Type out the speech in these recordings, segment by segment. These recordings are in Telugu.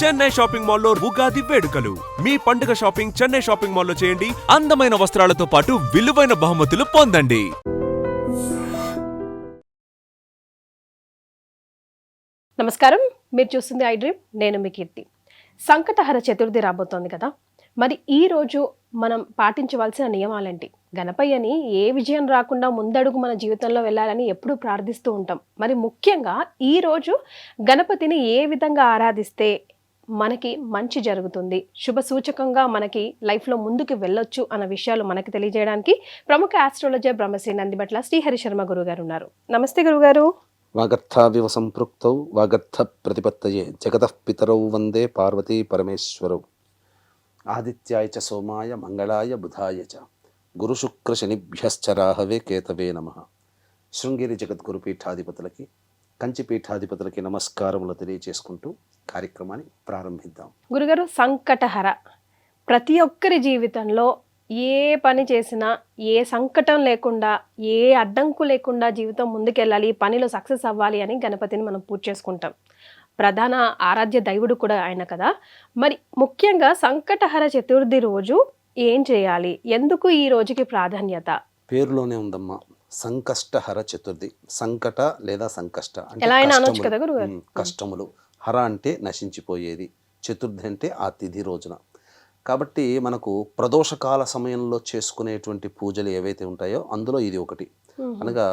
చెన్నై షాపింగ్ మాల్లో ఉగాది వేడుకలు. మీ పండుగ షాపింగ్ చెన్నై షాపింగ్ మాల్లో చేయండి. అందమైన వస్త్రాలతో పాటు విలువైన బహుమతులు పొందండి. నమస్కారం, మీరు చూస్తుంది ఐ డ్రీమ్. నేను మీ కీర్తి. సంకటహర చతుర్థి రాబోతోంది కదా. మరి ఈ రోజు మనం పాటించవలసిన నియమాలేంటి? గణపయ్యని ఏ విజయం రాకుండా ముందడుగు మన జీవితంలో వెళ్ళాలని ఎప్పుడూ ప్రార్థిస్తూ ఉంటాం. మరి ముఖ్యంగా ఈ రోజు గణపతిని ఏ విధంగా ఆరాధిస్తే మనకి మంచి జరుగుతుంది, శుభ సూచకంగా మనకి లైఫ్లో ముందుకు వెళ్ళొచ్చు అన్న విషయాలు మనకి తెలియజేయడానికి ప్రముఖ ఆస్ట్రాలజర్ బ్రహ్మశ్రీ నందిబట్ల శ్రీహరి శర్మ గురుగారు ఉన్నారు. నమస్తే గురుగారు. వాగర్థావివ సంపృక్తౌ వాగర్థ ప్రతిపత్తయే జగతః పితరౌ వందే పార్వతీ పరమేశ్వరౌ. ఆదిత్యాయ చ సోమాయ మంగళాయ బుధాయ చ గురుశుక్ర శనిభ్యశ్చ రాహవే కేతవే నమః. శృంగేరి జగద్గురు పీఠాధిపతులకి, కంచి పీఠాధిపతులకి నమస్కారములు తెలియచేసుకుంటూ కార్యక్రమాన్ని ప్రారంభిద్దాం. గురుగారు, సంకటహర ప్రతి ఒక్కరి జీవితంలో ఏ పని చేసినా ఏ సంకటం లేకుండా, ఏ అడ్డంకు లేకుండా జీవితం ముందుకెళ్ళాలి, పనిలో సక్సెస్ అవ్వాలి అని గణపతిని మనం పూజ చేసుకుంటాం. ప్రధాన ఆరాధ్య దైవుడు కూడా ఆయన కదా. మరి ముఖ్యంగా సంకటహర చతుర్థి రోజు ఏం చేయాలి? ఎందుకు ఈ రోజుకి ప్రాధాన్యత? పేరులోనే ఉందమ్మా, సంకష్టహర చతుర్థి. సంకట లేదా సంకష్ట ఎలా అయినా అనొచ్చు కదా గురుగారు. కష్టములు. హర అంటే నశించిపోయేది, చతుర్థి అంటే ఆ తిథి రోజున. కాబట్టి మనకు ప్రదోషకాల సమయంలో చేసుకునేటువంటి పూజలు ఏవైతే ఉంటాయో అందులో ఇది ఒకటి. అనగా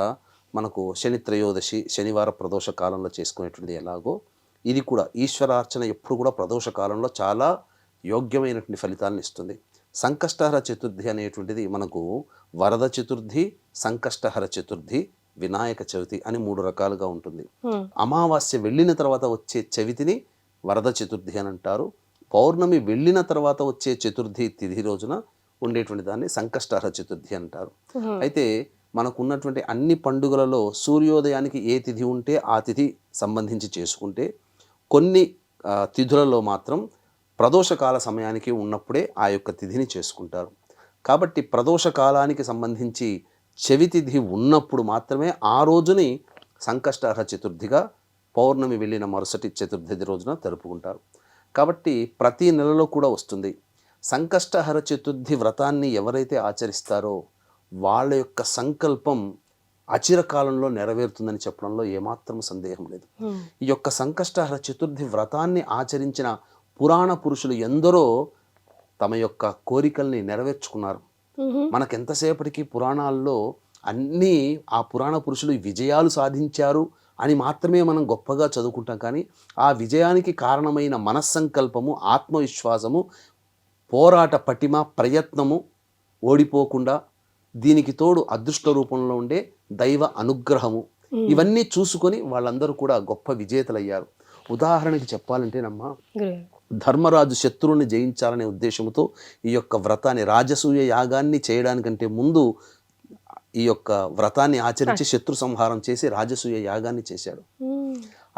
మనకు శని త్రయోదశి, శనివార ప్రదోష కాలంలో చేసుకునేటువంటిది ఎలాగో ఇది కూడా ఈశ్వరార్చన ఎప్పుడు కూడా ప్రదోష కాలంలో చాలా యోగ్యమైనటువంటి ఫలితాలను ఇస్తుంది. సంకష్టహర చతుర్థి అనేటువంటిది మనకు వరద చతుర్థి, సంకష్టహర చతుర్థి, వినాయక చవితి అని 3 రకాలుగా ఉంటుంది. అమావాస్య వెళ్ళిన తర్వాత వచ్చే చవితిని వరద చతుర్థి అని అంటారు. పౌర్ణమి వెళ్ళిన తర్వాత వచ్చే చతుర్థి తిథి రోజున ఉండేటువంటి దాన్ని సంకష్టహర చతుర్థి అంటారు. అయితే మనకున్నటువంటి అన్ని పండుగలలో సూర్యోదయానికి ఏ తిథి ఉంటే ఆ తిథి సంబంధించి చేసుకుంటే, కొన్ని తిథులలో మాత్రం ప్రదోషకాల సమయానికి ఉన్నప్పుడే ఆ యొక్క తిథిని చేసుకుంటారు. కాబట్టి ప్రదోష కాలానికి సంబంధించి చెవి తిథి ఉన్నప్పుడు మాత్రమే ఆ రోజుని సంకష్టహర చతుర్థిగా, పౌర్ణమి వెళ్ళిన మరుసటి చతుర్థి రోజున జరుపుకుంటారు. కాబట్టి ప్రతి నెలలో కూడా వస్తుంది. సంకష్టహర చతుర్థి వ్రతాన్ని ఎవరైతే ఆచరిస్తారో వాళ్ళ యొక్క సంకల్పం అచిరకాలంలో నెరవేరుతుందని చెప్పడంలో ఏమాత్రం సందేహం లేదు. ఈ యొక్క సంకష్టహర చతుర్థి వ్రతాన్ని ఆచరించిన పురాణ పురుషులు ఎందరో తమ యొక్క కోరికల్ని నెరవేర్చుకున్నారు. మనకెంతసేపటికి పురాణాల్లో అన్నీ ఆ పురాణ పురుషులు విజయాలు సాధించారు అని మాత్రమే మనం గొప్పగా చదువుకుంటాం. కానీ ఆ విజయానికి కారణమైన మనస్సంకల్పము, ఆత్మవిశ్వాసము, పోరాట పటిమ, ప్రయత్నము, ఓడిపోకుండా దీనికి తోడు అదృష్ట రూపంలో ఉండే దైవ అనుగ్రహము, ఇవన్నీ చూసుకొని వాళ్ళందరూ కూడా గొప్ప విజేతలయ్యారు. ఉదాహరణకి చెప్పాలంటేనమ్మా, ధర్మరాజు శత్రువుని జయించాలనే ఉద్దేశంతో ఈ యొక్క వ్రతాన్ని, రాజసూయ యాగాన్ని చేయడానికంటే ముందు ఈ యొక్క వ్రతాన్ని ఆచరించి శత్రు సంహారం చేసి రాజసూయ యాగాన్ని చేశాడు.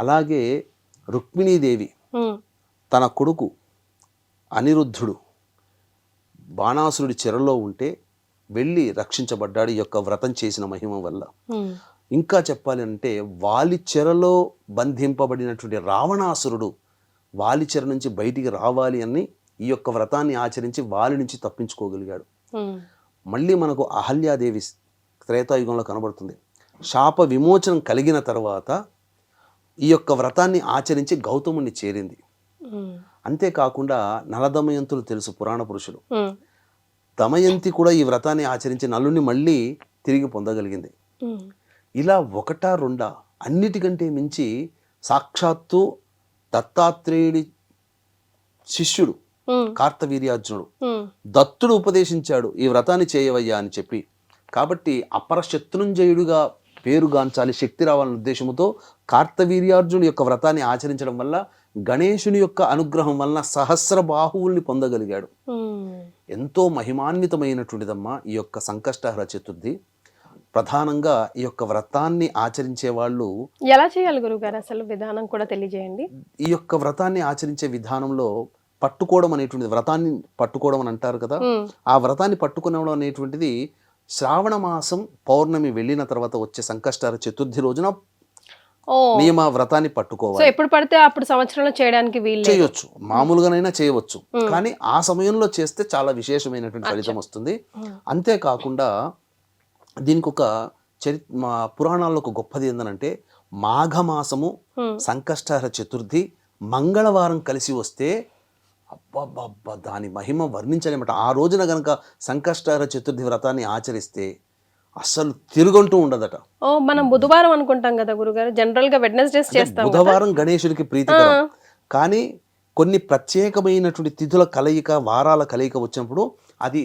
అలాగే రుక్మిణీదేవి తన కొడుకు అనిరుద్ధుడు బాణాసురుడి చెరలో ఉంటే వెళ్ళి రక్షించబడ్డాడు ఈ యొక్క వ్రతం చేసిన మహిమ వల్ల. ఇంకా చెప్పాలి అంటే వాలి చెరలో బంధింపబడినటువంటి రావణాసురుడు వాలి చెర నుంచి బయటికి రావాలి అని ఈ యొక్క వ్రతాన్ని ఆచరించి వాలి నుంచి తప్పించుకోగలిగాడు. మళ్ళీ మనకు అహల్యాదేవి త్రేతాయుగంలో కనబడుతుంది. శాప విమోచనం కలిగిన తర్వాత ఈ యొక్క వ్రతాన్ని ఆచరించి గౌతముని చేరింది. అంతేకాకుండా నలదమయంతులు తెలుసు పురాణ పురుషులు. దమయంతి కూడా ఈ వ్రతాన్ని ఆచరించి నలుని మళ్ళీ తిరిగి పొందగలిగింది. ఇలా ఒకటా రెండా, అన్నిటికంటే మించి సాక్షాత్తు దత్తాత్రేయుడి శిష్యుడు కార్తవీర్యార్జునుడు దత్తుడు ఉపదేశించాడు ఈ వ్రతాన్ని చేయవయ్యా అని చెప్పి. కాబట్టి అపర శత్రుంజయుడుగా పేరుగాంచాలి, శక్తి రావాలనే ఉద్దేశంతో కార్తవీర్యార్జునుడి యొక్క వ్రతాన్ని ఆచరించడం వల్ల గణేశుని యొక్క అనుగ్రహం వలన సహస్ర బాహువుల్ని పొందగలిగాడు. ఎంతో మహిమాన్వితమైనటువంటిదమ్మా ఈ యొక్క సంకష్టహర చతుర్థి. ప్రధానంగా ఈ యొక్క వ్రతాన్ని ఆచరించే వాళ్ళు ఎలా చేయాలి గురుగారు? అసలు విధానం కూడా తెలియజేయండి. ఈ యొక్క వ్రతాన్ని ఆచరించే విధానంలో పట్టుకోవడం అనేటువంటిది, వ్రతాన్ని పట్టుకోవడం అని అంటారు కదా, ఆ వ్రతాన్ని పట్టుకోవడం అనేటువంటిది శ్రావణ మాసం పౌర్ణమి వెళ్ళిన తర్వాత వచ్చే సంకష్టహర చతుర్థి రోజున ఓ నియమ వ్రతాన్ని సో పట్టుకోవాలి. ఎప్పుడు పడితే అప్పుడు సంవత్సరంలో చేయడానికి వీలు లేదు. చేయొచ్చు, మామూలుగానైనా చేయవచ్చు, కానీ ఆ సమయంలో చేస్తే చాలా విశేషమైనటువంటి ఫలితం వస్తుంది. అంతేకాకుండా దీనికి ఒక మా పురాణాల్లో ఒక గొప్పది ఏంటంటే మాఘమాసము సంకష్టహర చతుర్థి మంగళవారం కలిసి వస్తే అబ్బబ్బబ్బా దాని మహిమ వర్ణించలేమట. ఆ రోజున గనక సంకష్టహర చతుర్థి వ్రతాన్ని ఆచరిస్తే అస్సలు తిరుగంటూ ఉండదట. ఓ మనం బుధవారం అనుకుంటాం కదా గురుగారు, జనరల్ గా వెడ్నెస్డేస్ చేస్తాం. బుధవారం గణేశుడికి ప్రీతికరం, కానీ కొన్ని ప్రత్యేకమైనటువంటి తిథుల కలయిక, వారాల కలయిక వచ్చినప్పుడు అది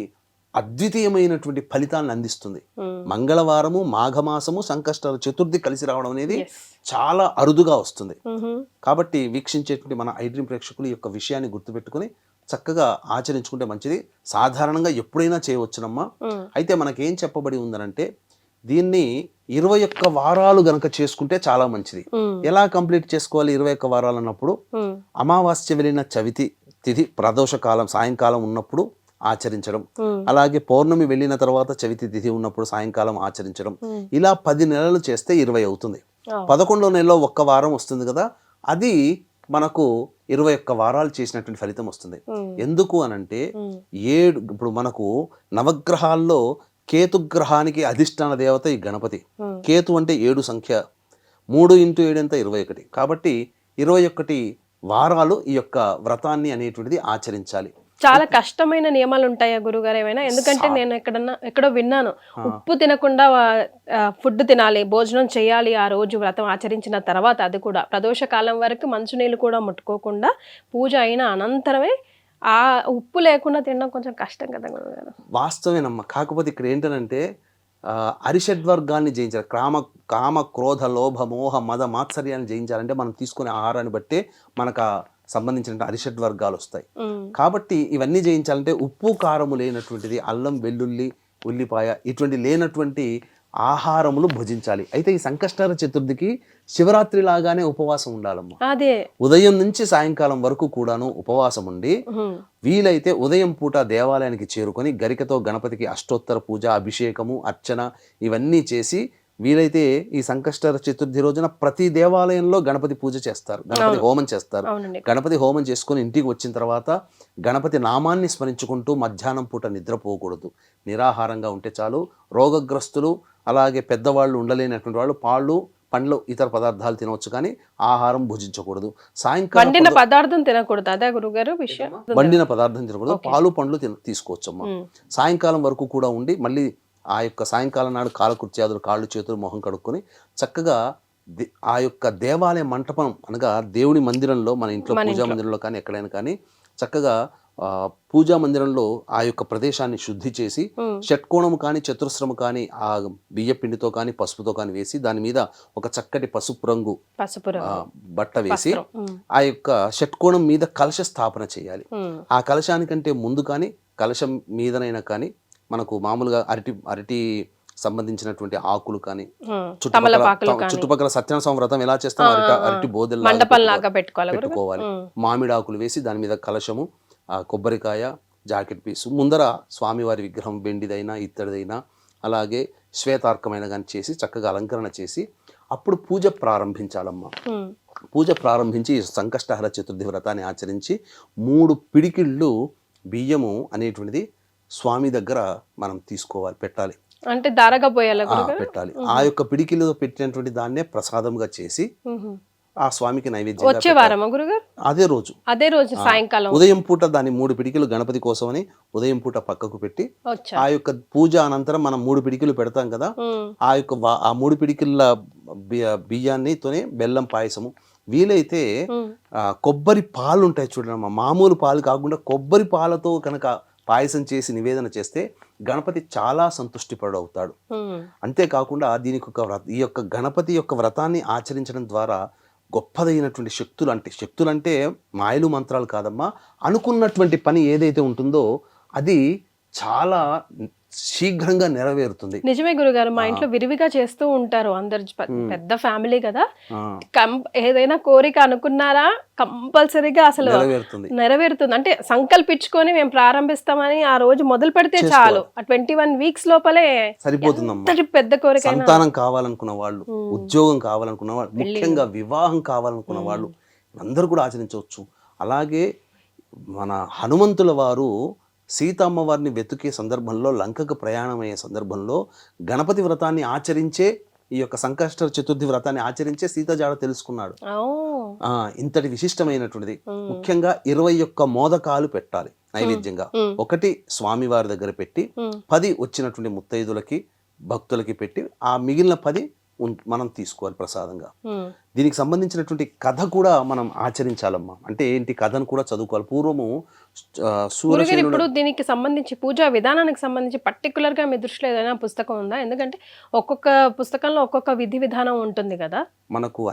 అద్వితీయమైనటువంటి ఫలితాలను అందిస్తుంది. మంగళవారము, మాఘమాసము, సంకష్టహర చతుర్థి కలిసి రావడం అనేది చాలా అరుదుగా వస్తుంది. కాబట్టి వీక్షించేటువంటి మన ఐడ్రీమ్ ప్రేక్షకులు ఈ యొక్క విషయాన్ని గుర్తుపెట్టుకుని చక్కగా ఆచరించుకుంటే మంచిది. సాధారణంగా ఎప్పుడైనా చేయవచ్చునమ్మా. అయితే మనకేం చెప్పబడి ఉందనంటే దీన్ని 21 వారాలు గనక చేసుకుంటే చాలా మంచిది. ఎలా కంప్లీట్ చేసుకోవాలి 21 వారాలు అన్నప్పుడు? అమావాస్య వెళ్ళిన చవితి తిథి ప్రదోష కాలం సాయంకాలం ఉన్నప్పుడు ఆచరించడం, అలాగే పౌర్ణమి వెళ్ళిన తర్వాత చవితి తిథి ఉన్నప్పుడు సాయంకాలం ఆచరించడం, ఇలా 10 నెలలు చేస్తే 20 అవుతుంది. 11వ నెలలో 1 వారం వస్తుంది కదా, అది మనకు 21 వారాలు చేసినటువంటి ఫలితం వస్తుంది. ఎందుకు అనంటే ఇప్పుడు మనకు నవగ్రహాల్లో కేతుగ్రహానికి అధిష్టాన దేవత ఈ గణపతి. కేతు అంటే 7 సంఖ్య, 3 × 7 ఎంత 21. కాబట్టి 21 వారాలు ఈ యొక్క వ్రతాన్ని అనేటువంటిది ఆచరించాలి. చాలా కష్టమైన నియమాలు ఉంటాయా గురుగారు ఏమైనా? ఎందుకంటే నేను ఎక్కడో విన్నాను, ఉప్పు తినకుండా ఫుడ్ తినాలి, భోజనం చేయాలి ఆ రోజు వ్రతం ఆచరించిన తర్వాత, అది కూడా ప్రదోష కాలం వరకు మంచునీళ్ళు కూడా ముట్టుకోకుండా పూజ అయిన అనంతరమే. ఆ ఉప్పు లేకుండా తినడం కొంచెం కష్టం కదా గురుగారు? వాస్తవేనమ్మా. కాకపోతే ఇక్కడ ఏంటంటే అరిషడ్వర్గాన్ని జయించాలి. కామ క్రోధ లోభ మోహ మద మాత్సర్యాన్ని జయించాలంటే మనం తీసుకునే ఆహారాన్ని బట్టే మనకు సంబంధించిన అరిషడ్ వర్గాలు వస్తాయి. కాబట్టి ఇవన్నీ జయించాలంటే ఉప్పు కారము లేనటువంటిది, అల్లం వెల్లుల్లి ఉల్లిపాయ ఇటువంటి లేనటువంటి ఆహారములు భుజించాలి. అయితే ఈ సంకష్టహర చతుర్థికి శివరాత్రి లాగానే ఉపవాసం ఉండాలమ్మా. అదే ఉదయం నుంచి సాయంకాలం వరకు కూడాను ఉపవాసం ఉండి వీలైతే ఉదయం పూట దేవాలయానికి చేరుకొని గరికతో గణపతికి అష్టోత్తర పూజ, అభిషేకము, అర్చన ఇవన్నీ చేసి, వీలైతే ఈ సంకష్టహర చతుర్థి రోజున ప్రతి దేవాలయంలో గణపతి పూజ చేస్తారు, గణపతి హోమం చేస్తారు. గణపతి హోమం చేసుకుని ఇంటికి వచ్చిన తర్వాత గణపతి నామాన్ని స్మరించుకుంటూ మధ్యాహ్నం పూట నిద్రపోకూడదు, నిరాహారంగా ఉంటే చాలు. రోగగ్రస్తులు అలాగే పెద్దవాళ్ళు ఉండలేనటువంటి వాళ్ళు పాళ్ళు పండ్లు ఇతర పదార్థాలు తినవచ్చు, కానీ ఆహారం భుజించకూడదు. సాయంకాలం వండిన పదార్థం తినకూడదు, అదే గురుగారు విషయం. వండిన పదార్థం తినకూడదు, పాలు పండ్లు తీసుకోవచ్చమ్మా. సాయంకాలం వరకు కూడా ఉండి మళ్ళీ ఆ యొక్క సాయంకాలం నాడు కాలకృత్యాదులు, కాళ్ళు చేతులు మొహం కడుక్కొని చక్కగా ఆ యొక్క దేవాలయ మంటపం అనగా దేవుని మందిరంలో, మన ఇంట్లో పూజా మందిరంలో కానీ ఎక్కడైనా కానీ చక్కగా పూజా మందిరంలో ఆ యొక్క ప్రదేశాన్ని శుద్ధి చేసి షట్కోణము కానీ చతురస్రము కానీ ఆ బియ్య పిండితో కానీ పసుపుతో కానీ వేసి దాని మీద ఒక చక్కటి పసుపు రంగు బట్ట వేసి ఆ యొక్క షట్కోణం మీద కలశ స్థాపన చేయాలి. ఆ కలశానికంటే ముందు కానీ కలశం మీదనైనా కానీ మనకు మామూలుగా అరటి సంబంధించినటువంటి ఆకులు కానీ, చుట్టుపక్కల సత్యనారాయణ వ్రతం ఎలా చేస్తాం అరటి బోదెల్లాగా పెట్టుకోవాలి. మామిడి ఆకులు వేసి దాని మీద కలశము, కొబ్బరికాయ, జాకెట్ పీసు, ముందర స్వామివారి విగ్రహం వెండిదైనా ఇత్తడిదైనా అలాగే శ్వేతార్కమైన కానీ చేసి చక్కగా అలంకరణ చేసి అప్పుడు పూజ ప్రారంభించాలమ్మా. పూజ ప్రారంభించి సంకష్టహర చతుర్థి వ్రతాన్ని ఆచరించి 3 పిడికిళ్ళు బియ్యము అనేటువంటిది స్వామి దగ్గర మనం తీసుకోవాలి, పెట్టాలి. అంటే దారగా పోయాలి, పెట్టాలి. ఆ యొక్క పిడికిలో పెట్టినటువంటి దాన్నే ప్రసాదంగా చేసి ఆ స్వామికి నైవేద్యం. వచ్చే వారమా గురుగారు? అదే రోజు సాయంకాలం ఉదయం పూట దాన్ని 3 పిడికిలు గణపతి కోసమని ఉదయం పూట పక్కకు పెట్టి ఆ యొక్క పూజ అనంతరం మనం 3 పిడికిలు పెడతాం కదా, ఆ 3 పిడికిళ్ళ బియ్యాన్నితోనే బెల్లం పాయసము, వీలైతే కొబ్బరి పాలు ఉంటాయి చూడమ్మా, మామూలు పాలు కాకుండా కొబ్బరి పాలతో కనుక పాయసం చేసి నివేదన చేస్తే గణపతి చాలా సంతుష్టిపడవుతాడు. అంతేకాకుండా దీనికి ఈ యొక్క గణపతి యొక్క వ్రతాన్ని ఆచరించడం ద్వారా గొప్పదైనటువంటి శక్తులంటే మాయలు మంత్రాలు కాదమ్మా, అనుకున్నటువంటి పని ఏదైతే ఉంటుందో అది చాలా శీఘ్రంగా నెరవేరుతుంది. నిజమే గురుగారు, మా ఇంట్లో విరివిగా చేస్తూ ఉంటారు అందరు, పెద్ద ఫ్యామిలీ కదా. ఏదైనా కోరిక అనుకున్నారా కంపల్సరీగా అసలు నెరవేరుతుంది. అంటే సంకల్పించుకొని మేము ప్రారంభిస్తామని ఆ రోజు మొదలు పెడితే చాలు, 21 వీక్స్ లోపలే సరిపోతుందమ్మా. పెద్ద కోరిక, సంతానం కావాలనుకున్న వాళ్ళు, ఉద్యోగం కావాలనుకున్న వాళ్ళు, ముఖ్యంగా వివాహం కావాలనుకున్న వాళ్ళు అందరూ కూడా ఆచరించవచ్చు. అలాగే మన హనుమంతుల వారు సీతమ్మ వారిని వెతుకే సందర్భంలో, లంకకు ప్రయాణమయ్యే సందర్భంలో గణపతి వ్రతాన్ని ఆచరించే, ఈ యొక్క సంకష్ట చతుర్థి వ్రతాన్ని ఆచరించే సీత జాడ తెలుసుకున్నాడు. ఇంతటి విశిష్టమైనటువంటిది. ముఖ్యంగా 21 మోదకాలు పెట్టాలి నైవేద్యంగా. 1 స్వామి వారి దగ్గర పెట్టి 10 వచ్చినటువంటి ముత్తైదులకి భక్తులకి పెట్టి ఆ మిగిలిన 10 మనం తీసుకోవాలి ప్రసాదంగా. దీనికి సంబంధించినటువంటి కథ కూడా మనం ఆచరించాలమ్మా. అంటే ఏంటి, కథను కూడా చదువుకోవాలి. పూర్వము ఇప్పుడు దీనికి సంబంధించి పూజా విధానానికి సంబంధించి పర్టికులర్ గా మీ దృష్టిలో ఏదైనా పుస్తకం ఉందా? ఎందుకంటే ఒక్కొక్క పుస్తకంలో ఒక్కొక్క విధి విధానం ఉంటుంది కదా. మనకు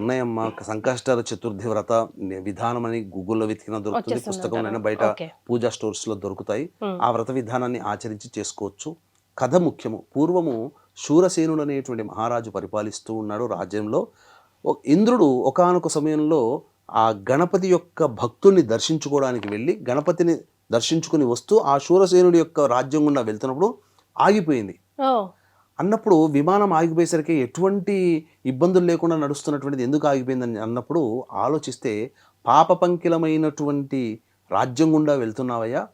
ఉన్నాయమ్మా. సంకష్ట చతుర్థి వ్రత విధానం అని గూగుల్లో వెతికినా దొరుకుతుంది, పుస్తకం బయట పూజా స్టోర్స్ లో దొరుకుతాయి. ఆ వ్రత విధానాన్ని ఆచరించి చేసుకోవచ్చు. కథ ముఖ్యము. పూర్వము శూరసేనుడు అనేటువంటి మహారాజు పరిపాలిస్తూ ఉన్నాడు రాజ్యంలో. ఇంద్రుడు ఒకానొక సమయంలో ఆ గణపతి యొక్క భక్తుల్ని దర్శించుకోవడానికి వెళ్ళి గణపతిని దర్శించుకుని వస్తూ ఆ శూరసేనుడి యొక్క రాజ్యం గుండా వెళ్తున్నప్పుడు ఆగిపోయింది. అన్నప్పుడు విమానం ఆగిపోయేసరికి ఎటువంటి ఇబ్బందులు లేకుండా నడుస్తున్నటువంటిది ఎందుకు ఆగిపోయిందని అన్నప్పుడు ఆలోచిస్తే, పాప పంకిలమైనటువంటి రాజ్యం గుండా వెళ్తున్నావయ్యా,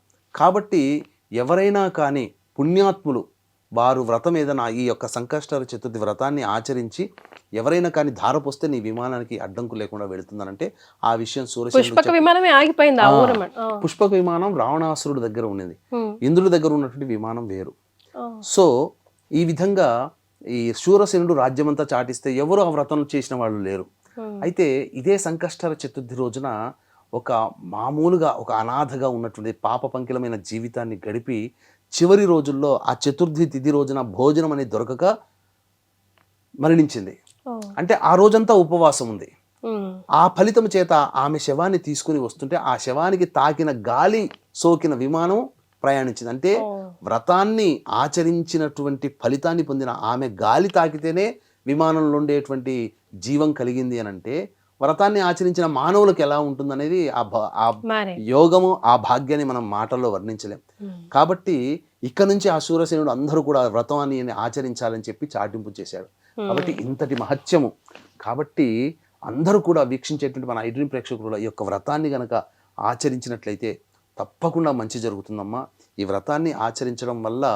కాబట్టి ఎవరైనా కానీ పుణ్యాత్ములు వారు వ్రతం ఏదైనా ఈ యొక్క సంకష్ట చతుర్థి వ్రతాన్ని ఆచరించి ఎవరైనా కానీ ధారపోస్తే నీ విమానానికి అడ్డంకు లేకుండా వెళుతుందనంటే ఆ విషయం పుష్పక విమానమే ఆగిపోయింది. పుష్పక విమానం రావణాసురుడి దగ్గర ఉన్నది, ఇంద్రుడి దగ్గర ఉన్నటువంటి విమానం వేరు. సో ఈ విధంగా ఈ శూరసేనుడు రాజ్యమంతా చాటిస్తే ఎవరు ఆ వ్రతం చేసిన వాళ్ళు లేరు. అయితే ఇదే సంకష్ట చతుర్థి రోజున ఒక మామూలుగా ఒక అనాథగా ఉన్నటువంటి పాప పంకిలమైన జీవితాన్ని గడిపి చివరి రోజుల్లో ఆ చతుర్థి తిథి రోజున భోజనం అనేది దొరకక మరణించింది. అంటే ఆ రోజంతా ఉపవాసం ఉంది. ఆ ఫలితం చేత ఆమె శవాన్ని తీసుకుని వస్తుంటే ఆ శవానికి తాకిన గాలి సోకిన విమానం ప్రయాణించింది. అంటే వ్రతాన్ని ఆచరించినటువంటి ఫలితాన్ని పొందిన ఆమె గాలి తాకితేనే విమానంలో ఉండేటువంటి జీవం కలిగింది అని అంటే వ్రతాన్ని ఆచరించిన మానవులకు ఎలా ఉంటుందనేది ఆ యోగము, ఆ భాగ్యాన్ని మనం మాటల్లో వర్ణించలేం. కాబట్టి ఇక్కడ నుంచి ఆ శూరసేనుడు అందరూ కూడా వ్రతాన్ని ఆచరించాలని చెప్పి చాటింపు చేశాడు. కాబట్టి ఇంతటి మహత్యము. కాబట్టి అందరూ కూడా వీక్షించేటువంటి మన ఐడ్రీమ్ ప్రేక్షకులు ఈ యొక్క వ్రతాన్ని గనక ఆచరించినట్లయితే తప్పకుండా మంచి జరుగుతుందమ్మా. ఈ వ్రతాన్ని ఆచరించడం వల్ల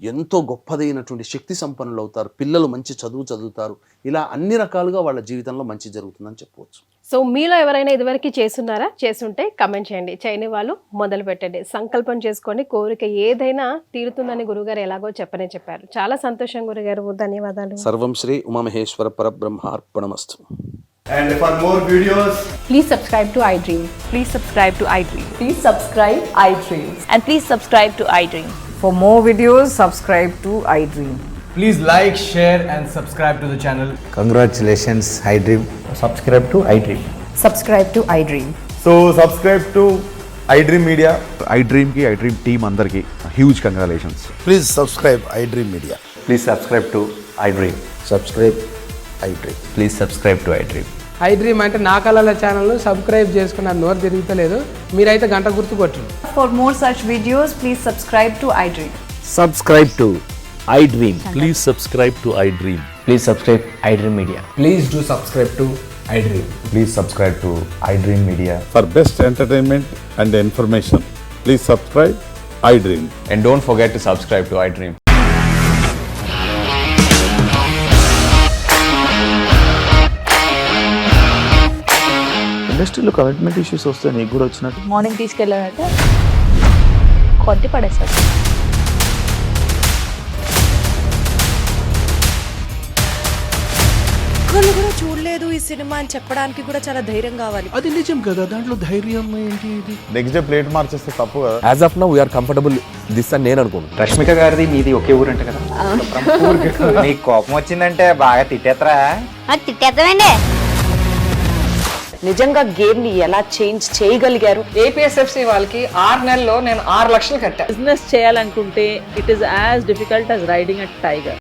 ఎంతో గొప్పదైనటువంటి శక్తి సంపన్నులు అవుతారు, పిల్లలు మంచి చదువు చదువుతారు, ఇలా అన్ని రకాలుగా వాళ్ళ జీవితంలో మంచి జరుగుతుందని చెప్పవచ్చు. సో మీలో ఎవరైనా ఇదివరకు చేస్తున్నారా? చేస్తుంటే కమెంట్ చేయండి, చేయని వాళ్ళు మొదలు పెట్టండి, సంకల్పం చేసుకోండి, కోరిక ఏదైనా తీరుతుందని గురుగారు ఎలాగో చెప్పారు. చాలా సంతోషం గురుగారు, ధన్యవాదాలు. సర్వం Shri Umamaheshwara పరబ్రహ్మార్పణమస్తు. And for more videos, please subscribe to iDream. Please subscribe to iDream. Please subscribe iDream. And please subscribe to iDream. For more videos, subscribe to iDream. please like, share and subscribe to the channel. Congratulations, iDream. Subscribe to iDream. Subscribe to iDream. So subscribe to iDream Media. iDream ki iDream team andarki huge congratulations. Please subscribe iDream Media. Please subscribe to iDream. Subscribe iDream. Please subscribe to iDream. iDream అంటే నా కళల ఛానల్ను సబ్స్క్రైబ్ చేసుకున్న నోరు తిరుగుతలేదు, మీరైతే గంట గుర్తు కొట్టండి. For more such videos, please subscribe to iDream. Subscribe to iDream. Please subscribe to iDream. Please subscribe iDream Media. Please do subscribe to iDream. Please subscribe to iDream Media. For best entertainment and information, please subscribe iDream. And don't forget to subscribe to iDream. ఇండస్ట్రీలో కమిట్మెంట్ ఇష్యూస్ వస్తే నీకు కూడా వచ్చినట్టు మార్నింగ్ తీసుకెళ్ళాలంటే కొట్టి పడేస్తాడు. ఒక్కళ్ళు కూడా చూడలేదు ఈ సినిమా అని చెప్పడానికి కూడా చాలా ధైర్యం కావాలి. అది నిజం కదా, దాంట్లో ధైర్యం ఏంటి? ఇది నెక్స్ట్ డే ప్లేట్ మార్చేస్తే తప్పు కదా. As of now we are comfortable this అని నేను అనుకుంటున్నాను. రష్మిక గారిది మీది ఒకే ఊరు అంట కదా. నీకు కోపం వచ్చిందంటే బాగా తిట్టేత్తరా? తిట్టేద్దామండి. నిజంగా గేమ్ ని ఎలా చేంజ్ చేయగలిగారు? ఏపీఎస్ఎఫ్సి వాళ్ళకి 6 నెలల్లో నేను 6 లక్షలు కట్టా. బిజినెస్ చేయాలనుకుంటే it is as difficult as riding a tiger.